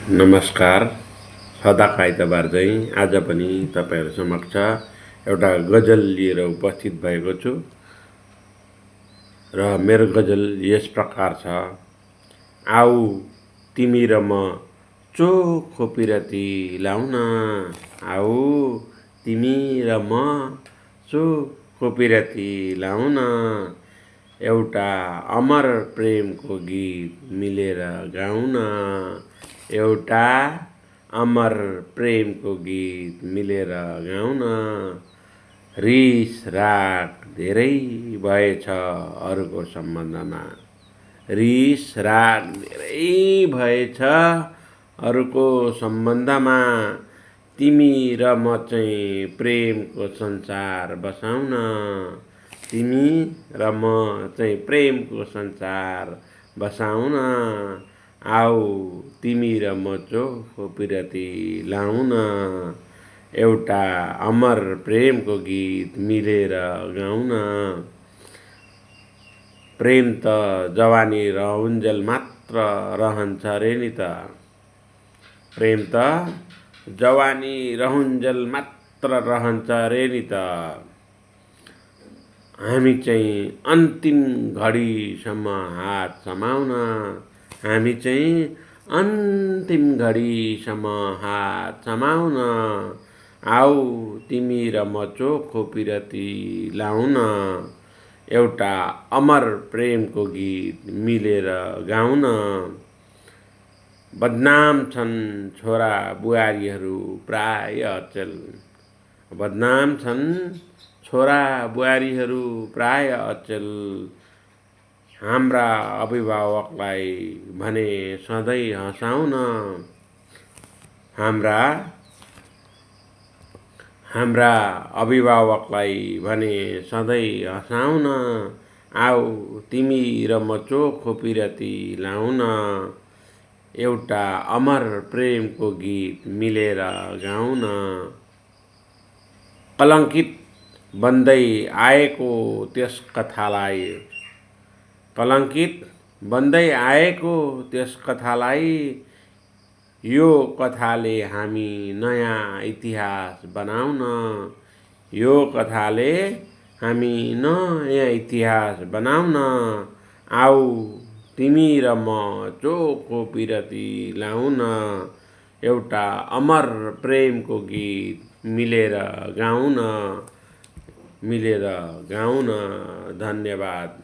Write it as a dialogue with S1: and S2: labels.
S1: नमस्कार। सदाको आइतबार चाहिँ आज पनि तपाईँहरू समक्ष एउटा गजल लिएर उपस्थित भएको छु र मेरो गजल यस प्रकार छ। आऊ तिमी र म चोखो पिरती लाउन, आऊ तिमी र म चोखो पिरती लाउन, एउटा अमर प्रेमको गीत मिलेर गाउन, एउटा अमर प्रेमको गीत मिलेर गाउन। रिस राग धेरै भएछ अरूको सम्बन्धमा, रिस राग धेरै भएछ अरूको सम्बन्धमा, तिमी र म चाहिँ प्रेमको संसार बसाउन, तिमी र म चाहिँ प्रेमको संसार बसाउन, आऊ तिमी र म चोखो पिरती लाउन, एउटा अमर प्रेमको गीत मिलेर गाउन। प्रेम त जवानी रहउन्जेल मात्र रहन्छ रे नि त, प्रेम त जवानी रहउन्जेल मात्र रहन्छ रे नि त, हामी चाहिँ अन्तिम घडीसम्म हात समाउन, हामी चाहिँ अन्तिम घडीसम्म हात समाउन, आऊ तिमी र म चोखो पिरती लाउन, एउटा अमर प्रेमको गीत मिलेर गाउन। बदनाम छन् छोरा बुहारीहरू प्राय अचेल, बदनाम छन् छोरा बुहारीहरू प्राय अचेल, हाम्रा अभिभावकलाई भने सधैँ हँसाउन, हाम्रा अभिभावकलाई भने सधैँ हँसाउन, आऊ तिमी र म चोखो पिरती लाउन, एउटा अमर प्रेमको गीत मिलेर गाउन। कलङ्कित बन्दै आएको त्यस कथालाई, कलङ्कित बन्दै आएको त्यस कथालाई, यो कथाले हामी नयाँ इतिहास बनाउन, यो कथाले हामी नयाँ इतिहास बनाउन, आऊ तिमी र म चोखो पिरती लाउन, एउटा अमर प्रेमको गीत मिलेर गाउन, मिलेर गाउन। धन्यवाद।